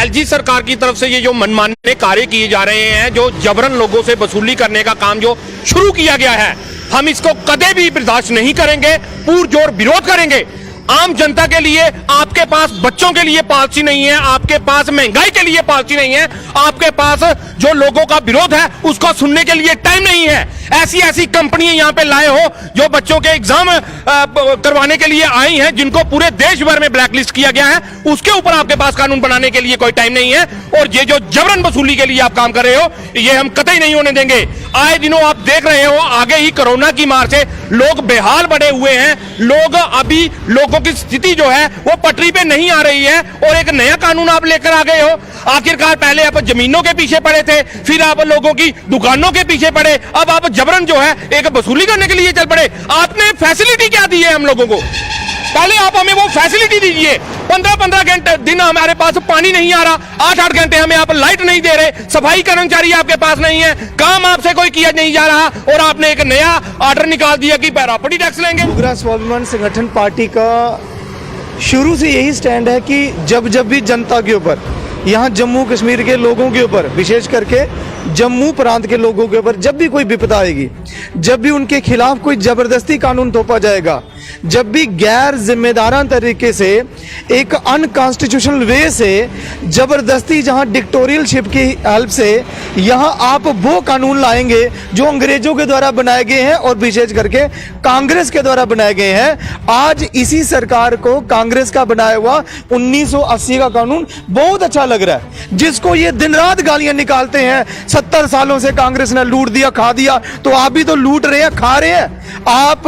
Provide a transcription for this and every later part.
LG सरकार की तरफ से ये जो मनमाने कार्य किए जा रहे हैं, जो जबरन लोगों से वसूली करने का काम जो शुरू किया गया है, हम इसको कदे भी बर्दाश्त नहीं करेंगे, पुरजोर विरोध करेंगे। आम जनता के लिए, आपके पास बच्चों के लिए पॉलिसी नहीं है, आपके पास महंगाई के लिए पॉलिसी नहीं है, आपके पास जो लोगों का विरोध है उसको सुनने के लिए टाइम नहीं है। ऐसी ऐसी कंपनियां यहां पे लाए हो जो बच्चों के एग्जाम करवाने के लिए आई हैं, जिनको पूरे देश भर में ब्लैकलिस्ट किया गया है, उसके ऊपर आपके पास कानून बनाने के लिए कोई टाइम नहीं है। और ये जो जबरन वसूली के लिए आप काम कर रहे हो, ये हम कतई नहीं होने देंगे। आए दिनों आप देख रहे हो, आगे ही कोरोना की मार से लोग बेहाल बड़े हुए हैं। अभी लोगों की स्थिति जो है वो पटरी पे नहीं आ रही है, और एक नया कानून आप लेकर आ गए हो। आखिरकार पहले आप जमीनों के पीछे पड़े थे, फिर आप लोगों की दुकानों के पीछे पड़े, अब आप जबरन जो है एक वसूली करने के लिए चल पड़े। आपने फैसिलिटी क्या दी है हम लोगों को? पहले आप हमें वो फैसिलिटी दीजिए। 15-15 घंटे दिन हमारे पास पानी नहीं आ रहा, 8-8 घंटे हमें आप लाइट नहीं दे रहे, सफाई कर्मचारी आपके पास नहीं है, काम आपसे कोई किया नहीं जा रहा, और आपने एक नया ऑर्डर निकाल दिया कि प्रॉपर्टी टैक्स लेंगे। उग्र स्वाभिमान संगठन पार्टी का शुरू से यही स्टैंड है कि जब भी जनता के ऊपर, यहाँ जम्मू कश्मीर के लोगों के ऊपर, विशेष करके जम्मू प्रांत के लोगों के ऊपर जब भी कोई विपदा आएगी, जब भी उनके खिलाफ कोई जबरदस्ती कानून थोपा जाएगा, जब भी गैर जिम्मेदाराना तरीके से, एक अनकॉन्स्टिट्यूशनल वे से जबरदस्ती, जहां डिक्टोरियलशिप की हेल्प से यहां आप वो कानून लाएंगे जो अंग्रेजों के द्वारा बनाए गए हैं और विशेष करके कांग्रेस के द्वारा बनाए गए हैं। आज इसी सरकार को कांग्रेस का बनाया हुआ 1980 का कानून बहुत अच्छा लग रहा है, जिसको ये दिन रात गालियां निकालते हैं। 70 सालों से कांग्रेस ने लूट दिया, खा दिया, तो आप भी तो लूट रहे हैं, खा रहे हैं। आप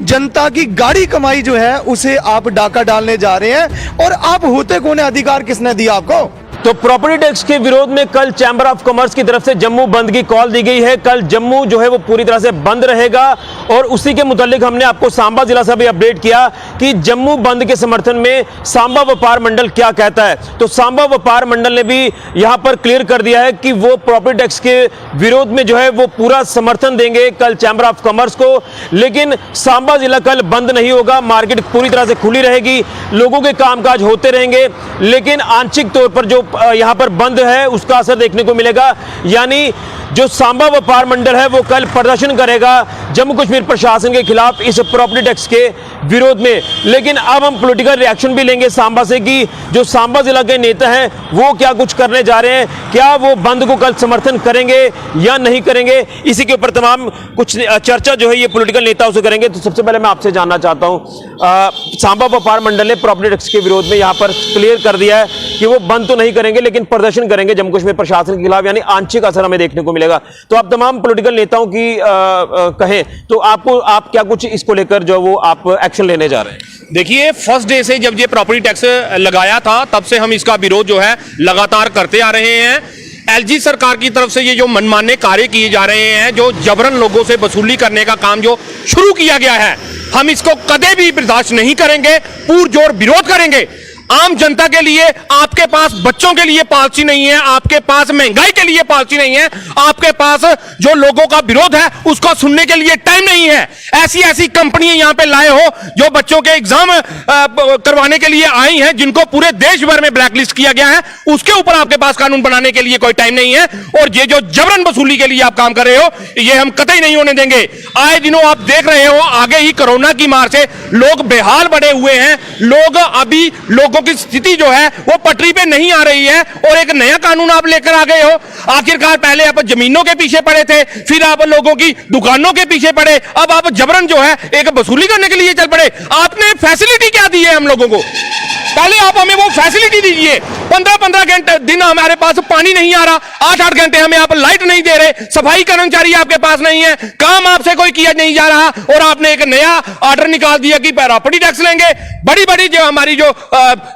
जनता की गाड़ी कमाई जो है उसे आप डाका डालने जा रहे हैं, और आप होते कौन है? अधिकार किसने दिया आपको? तो प्रॉपर्टी टैक्स के विरोध में कल चैंबर ऑफ कॉमर्स की तरफ से जम्मू बंद की कॉल दी गई है। कल जम्मू जो है वो पूरी तरह से बंद रहेगा, और उसी के मुतालिक हमने आपको सांबा जिला से भी अपडेट किया कि जम्मू बंद के समर्थन में सांबा व्यापार मंडल क्या कहता है। तो सांबा व्यापार मंडल ने भी यहां पर क्लियर कर दिया है कि वो प्रॉपर्टी टैक्स के विरोध में जो है वो पूरा समर्थन देंगे कल चैंबर ऑफ कॉमर्स को। लेकिन सांबा जिला कल बंद नहीं होगा, मार्केट पूरी तरह से खुली रहेगी, लोगों के कामकाज होते रहेंगे, लेकिन आंशिक तौर पर जो यहां पर बंद है उसका असर देखने को मिलेगा। यानी जो सांबा व्यापार मंडल है वो कल प्रदर्शन करेगा जम्मू कश्मीर प्रशासन के खिलाफ इस प्रॉपर्टी टैक्स के विरोध में। लेकिन अब हम पॉलिटिकल रिएक्शन भी लेंगे सांबा से कि जो सांबा जिला के नेता हैं वो क्या कुछ करने जा रहे हैं, क्या वो बंद को कल समर्थन करेंगे या नहीं करेंगे। इसी के ऊपर तमाम कुछ चर्चा जो है ये पॉलिटिकल नेताओं से करेंगे। तो सबसे पहले मैं आपसे जानना चाहता हूं, सांबा व्यापार मंडल ने प्रॉपर्टी टैक्स के विरोध में यहां पर क्लियर कर दिया है कि वो बंद तो नहीं करेंगे लेकिन प्रदर्शन करेंगे जम्मू कश्मीर प्रशासन के खिलाफ, यानी आंशिक असर हमें देखने को मिलेगा। तो आप तमाम पॉलिटिकल नेताओं की कहें तो आप क्या कुछ इसको लेकर जो वो आप एक्शन लेने जा रहे हैं? देखिए, फर्स्ट डे से जब ये प्रॉपर्टी टैक्स लगाया था तब से हम इसका विरोध जो है लगातार करते आ रहे हैं। एलजी सरकार की तरफ से ये जो मनमाने कार्य किए जा रहे हैं, जो जबरन लोगों से वसूली करने का काम जो शुरू किया गया है, हम इसको कदे भी बर्दाश्त नहीं करेंगे, पुरजोर विरोध करेंगे। आम जनता के लिए, आपके पास बच्चों के लिए पॉलिसी नहीं है, आपके पास महंगाई के लिए पॉलिसी नहीं है, आपके पास जो लोगों का विरोध है उसको सुनने के लिए टाइम नहीं है। ऐसी ऐसी कंपनियां यहां पे लाए हो जो बच्चों के एग्जाम करवाने के लिए आई हैं, जिनको पूरे देश भर में ब्लैकलिस्ट किया गया है, उसके ऊपर आपके पास कानून बनाने के लिए कोई टाइम नहीं है। और ये जो जबरन वसूली के लिए आप काम कर रहे हो, ये हम कतई नहीं होने देंगे। आए दिनों आप देख रहे हो, आगे ही कोरोना की मार से लोग बेहाल बड़े हुए हैं। अभी लोगों की स्थिति जो है वो पटरी पे नहीं आ रही है, और एक नया कानून आप लेकर आ गए हो। आखिरकार पहले आप जमीनों के पीछे पड़े थे, फिर आप लोगों की दुकानों के पीछे पड़े, अब आप जबरन जो है एक वसूली करने के लिए चल पड़े। आपने फैसिलिटी क्या दी है हम लोगों को? पहले आप हमें वो फैसिलिटी दीजिए। 15-15 घंटे दिन हमारे पास पानी नहीं आ रहा, 8-8 घंटे हमें आप लाइट नहीं दे रहे, सफाई कर्मचारी आपके पास नहीं है, काम आपसे कोई किया नहीं जा रहा, और आपने एक नया ऑर्डर निकाल दिया कि प्रॉपर्टी टैक्स लेंगे। बड़ी बड़ी जो हमारी जो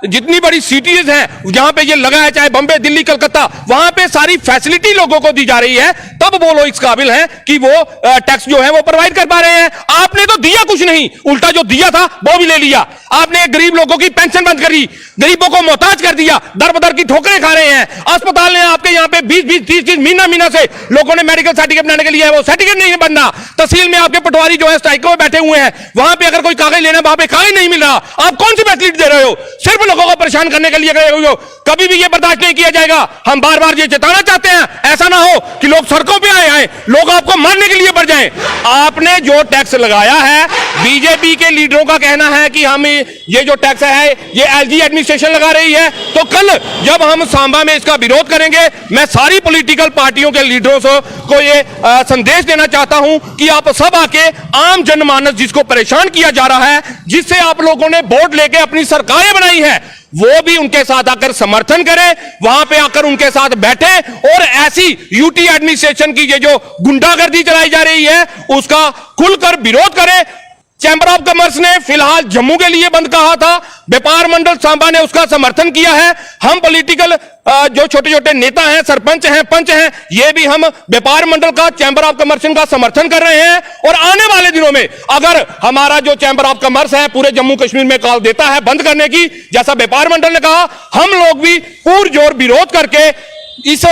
जितनी बड़ी सिटीज हैं जहां पे ये लगा है, चाहे बंबई, दिल्ली, कलकत्ता, वहां पे सारी फैसिलिटी लोगों को दी जा रही है, तब वो लोग इस काबिल हैं कि वो टैक्स जो है वो प्रोवाइड कर पा रहे हैं। आपने तो दिया कुछ नहीं, उल्टा जो दिया था वो भी ले लिया। आपने गरीब लोगों की पेंशन बंद करी, गरीबों को मोहताज कर दिया, दर बदर की ठोकरें खा रहे हैं। अस्पताल ने आपके यहाँ पे 20-20, 30-30 महीना से लोगों ने मेडिकल सर्टिफिकेट बनाने के लिए वो सर्टिफिकेट नहीं बनना। तहसील में आपके पटवारी जो है स्ट्राइक में बैठे हुए हैं, वहां पे अगर कोई कागज लेना वहां पे कागज नहीं मिल रहा। आप कौन सी फैसिलिटी दे रहे हो? सिर्फ लोगों को परेशान करने के लिए कर रहे हो। कभी भी ये बर्दाश्त नहीं किया जाएगा। हम बार बार ये चेताना चाहते हैं, ऐसा ना हो कि लोग सड़कों पे आए, लोग आपको मारने के लिए बढ़ जाएं। आपने जो टैक्स लगाया है, बीजेपी के लीडरों का कहना है कि हम ये जो टैक्स है ये एलजी एडमिनिस्ट्रेशन लगा रही है। तो कल जब हम सांबा में इसका विरोध करेंगे, मैं सारी पॉलिटिकल पार्टियों के लीडरों को ये संदेश देना चाहता हूं कि आप सब आके आम जनमानस जिसको परेशान किया जा रहा है, जिससे आप लोगों ने वोट लेके अपनी सरकारें बनाई है, वो भी उनके साथ आकर समर्थन करें, वहां पे आकर उनके साथ बैठे और ऐसी यूटी एडमिनिस्ट्रेशन की ये जो गुंडागर्दी चलाई जा रही है उसका खुलकर विरोध करें। चैंबर ऑफ कॉमर्स ने फिलहाल जम्मू के लिए बंद कहा था, व्यापार मंडल सांबा ने उसका समर्थन किया है। हम पॉलिटिकल जो छोटे छोटे नेता हैं, सरपंच हैं, पंच हैं, ये भी हम व्यापार मंडल का, चैंबर ऑफ कॉमर्स का समर्थन कर रहे हैं। और आने वाले दिनों में अगर हमारा जो चैंबर ऑफ कॉमर्स है पूरे जम्मू कश्मीर में कॉल देता है बंद करने की, जैसा व्यापार मंडल ने कहा, हम लोग भी पुरजोर विरोध करके इस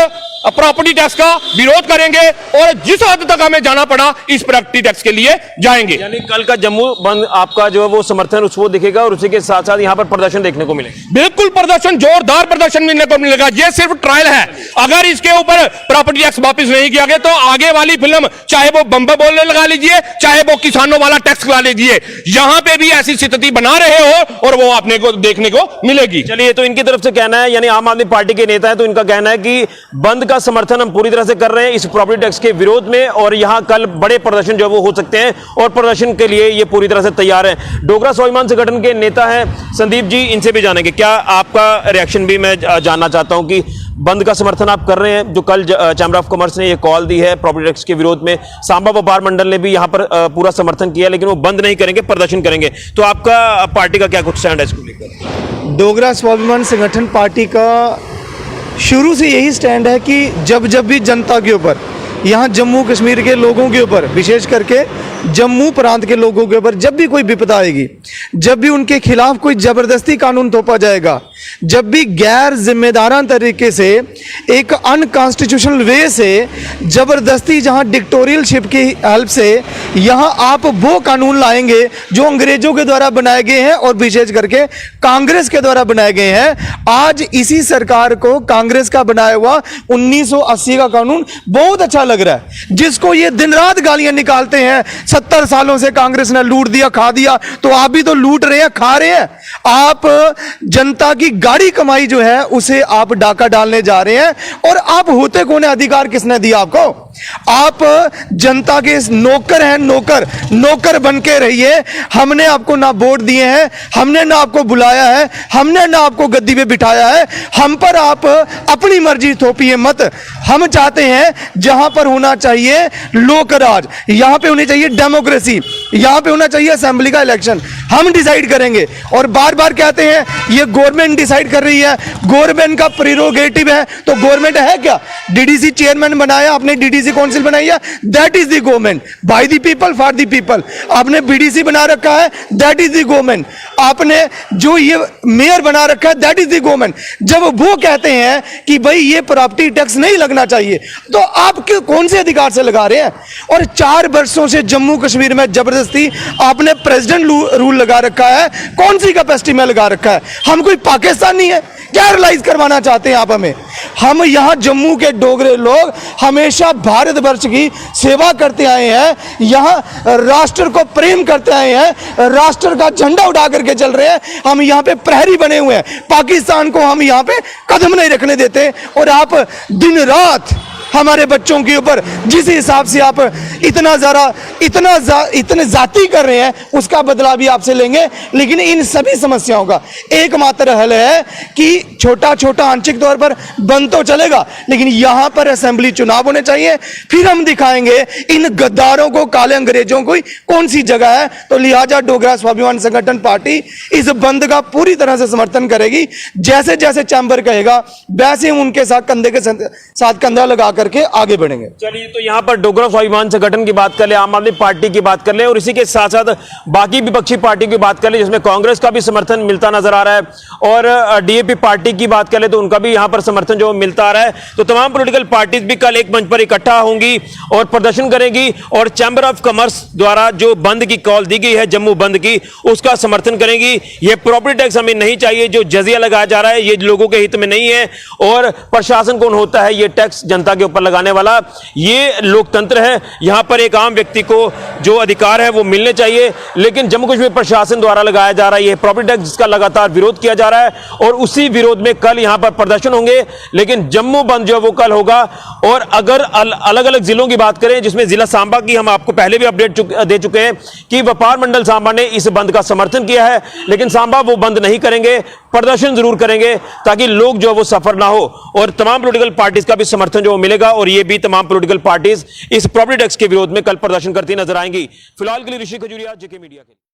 प्रॉपर्टी टैक्स का विरोध करेंगे और जिस हद तक हमें जाना पड़ा इस प्रॉपर्टी टैक्स के लिए जाएंगे। यानी कल का जम्मू बंद आपका जो है वो समर्थन उसको दिखेगा और उसी के साथ साथ यहां पर प्रदर्शन देखने को मिलेगा। बिल्कुल प्रदर्शन, जोरदार प्रदर्शन मिलने को मिलेगा। यह सिर्फ ट्रायल है। अगर इसके ऊपर प्रॉपर्टी टैक्स वापस नहीं किया गया तो आगे वाली फिल्म, चाहे वो बम्बे बोलने लगा लीजिए, चाहे वो किसानों वाला टैक्स लगा लीजिए, यहां पे भी ऐसी स्थिति बना रहे हो और वो आपने को देखने को मिलेगी। चलिए, तो इनकी तरफ से कहना है, यानी आम आदमी पार्टी के नेता है तो इनका कहना है कि बंद का समर्थन हम पूरी तरह से कर रहे हैं इस प्रॉपर्टी टैक्स के विरोध में और यहां कल बड़े प्रदर्शन जो वो हो सकते हैं और प्रदर्शन के लिए ये पूरी तरह से तैयार है। डोगरा स्वाभिमान संगठन के नेता हैं संदीप जी, इनसे भी जानेंगे। क्या आपका रिएक्शन भी मैं जानना चाहता हूं कि बंद का समर्थन आप कर रहे हैं जो कल चैंबर ऑफ कॉमर्स ने ये कॉल दी है प्रॉपर्टी टैक्स के विरोध में, सांबा व्यापार मंडल ने भी यहां पर पूरा समर्थन किया, लेकिन वो बंद नहीं करेंगे, प्रदर्शन करेंगे। तो आपका पार्टी का क्या कुछ स्टैंड है इसको लेकर? डोगरा स्वाभिमान संगठन पार्टी का शुरू से यही स्टैंड है कि जब जब भी जनता के ऊपर, यहाँ जम्मू कश्मीर के लोगों के ऊपर, विशेष करके जम्मू प्रांत के लोगों के ऊपर जब भी कोई विपदा आएगी, जब भी उनके खिलाफ कोई जबरदस्ती कानून थोपा जाएगा, जब भी गैर जिम्मेदाराना तरीके से एक अनकॉन्स्टिट्यूशनल वे से जबरदस्ती जहां डिक्टोरियलशिप की हेल्प से यहां आप वो कानून लाएंगे जो अंग्रेजों के द्वारा बनाए गए हैं और विशेष करके कांग्रेस के द्वारा बनाए गए हैं। आज इसी सरकार को कांग्रेस का बनाया हुआ 1980 का कानून बहुत अच्छा लग रहा है, जिसको ये दिन रात गालियां निकालते हैं 70 सालों से कांग्रेस ने लूट दिया, खा दिया, तो आप भी तो लूट रहे हैं, खा रहे हैं। आप जनता की गाड़ी कमाई जो है उसे आप डाका डालने जा रहे हैं और आप होते कौन है? अधिकार किसने दिया आपको? आप जनता के नौकर हैं, नौकर बन के रहिए। हमने आपको ना वोट दिए हैं, हमने ना आपको बुलाया है, हमने ना आपको गद्दी पे बिठाया है, हम पर आप अपनी मर्जी थोपिए मत। हम चाहते हैं जहां पर होना चाहिए लोकराज, यहां पे होनी चाहिए डेमोक्रेसी, यहां पे होना चाहिए असेंबली का इलेक्शन, हम डिसाइड करेंगे। और बार बार कहते हैं ये गवर्नमेंट डिसाइड कर रही है, गवर्नमेंट का प्रीरोगेटिव है, तो गवर्नमेंट है क्या? डीडीसी चेयरमैन बनाया आपने, डीडीसी काउंसिल बनाई है, that is the government, by the people for the people. आपने बीडीसी बना रखा है, दैट इज द गवर्नमेंट। आपने जो ये मेयर बना रखा है, दैट इज द गवर्नमेंट। जब वो कहते हैं कि भाई ये प्रॉपर्टी टैक्स नहीं लगना चाहिए, तो आप कौन से अधिकार से लगा रहे हैं? और 4 वर्षों से जम्मू कश्मीर में जबरदस्ती आपने प्रेसिडेंट रूल लगा रखा है, कौन सी कैपेसिटी में लगा रखा है? हम कोई पाकिस्तानी है क्या? रियलाइज करवाना चाहते हैं आप हमें? हम यहां जम्मू के डोगरे लोग हमेशा भारतवर्ष की सेवा करते आए हैं, यहां राष्ट्र को प्रेम करते आए हैं, राष्ट्र का झंडा उठा करके चल रहे हैं। हम यहां पे प्रहरी बने हुए हैं, पाकिस्तान को हम यहां पे कदम नहीं रखने देते। और आप दिन रात हमारे बच्चों के ऊपर जिस हिसाब से आप इतने जाती कर रहे हैं, उसका बदला भी आपसे लेंगे। लेकिन इन सभी समस्याओं का एकमात्र हल है कि छोटा छोटा आंशिक तौर पर बंद तो चलेगा, लेकिन यहां पर असेंबली चुनाव होने चाहिए, फिर हम दिखाएंगे इन गद्दारों को, काले अंग्रेजों को कौन सी जगह है। तो लिहाजा डोगरा स्वाभिमान संगठन पार्टी इस बंद का पूरी तरह से समर्थन करेगी। जैसे जैसे चैंबर कहेगा वैसे उनके साथ कंधे के साथ कंधा लगा करके आगे बढ़ेंगे। चलिए, तो यहाँ पर डोगरा स्वाभिमान संगठन की बात कर ले, आम आदमी पार्टी की बात कर ले और इसी के साथ साथ बाकी विपक्षी पार्टी की बात कर ले, जिसमें कांग्रेस का भी समर्थन मिलता नजर आ रहा है और डीएपी पार्टी की बात कर ले तो उनका भी यहाँ पर समर्थन जो मिलता आ रहा है। तो तमाम पॉलिटिकल पार्टीज भी कल एक मंच पर इकट्ठा होंगी और प्रदर्शन करेंगी और चैंबर ऑफ कॉमर्स द्वारा जो बंद की कॉल दी गई है जम्मू बंद की, उसका समर्थन करेंगी। ये प्रॉपर्टी टैक्स हमें नहीं चाहिए, जो जजिया लगाया जा रहा है ये लोगों के हित में नहीं है। और प्रशासन कौन होता है ये टैक्स जनता के ऊपर लगाने वाला? ये लोकतंत्र है, यहां पर एक आम व्यक्ति को जो अधिकार है वो मिलने चाहिए, लेकिन जम्मू कश्मीर प्रशासन द्वारा लगाया जा रहा है ये प्रॉपर्टी टैक्स, जिसका लगातार विरोध किया जा रहा है और उसी विरोध में कल यहां पर प्रदर्शन होंगे। लेकिन जम्मू बंद जो है वो कल होगा। और अगर अलग अलग जिलों की बात करें, जिसमें जिला सांबा की हम आपको पहले भी अपडेट दे चुके हैं कि व्यापार मंडल सांबा ने इस बंद का समर्थन किया है, लेकिन सांबा वो बंद नहीं करेंगे, प्रदर्शन जरूर करेंगे ताकि लोग जो है वो सफर ना हो। और तमाम पॉलिटिकल पार्टीज का भी समर्थन जो मिलेगा और ये भी तमाम पॉलिटिकल पार्टीज इस प्रॉपर्टी टैक्स के विरोध में कल प्रदर्शन करती नजर आएंगी। फिलहाल के लिए ऋषि खजूरिया, जेके मीडिया के।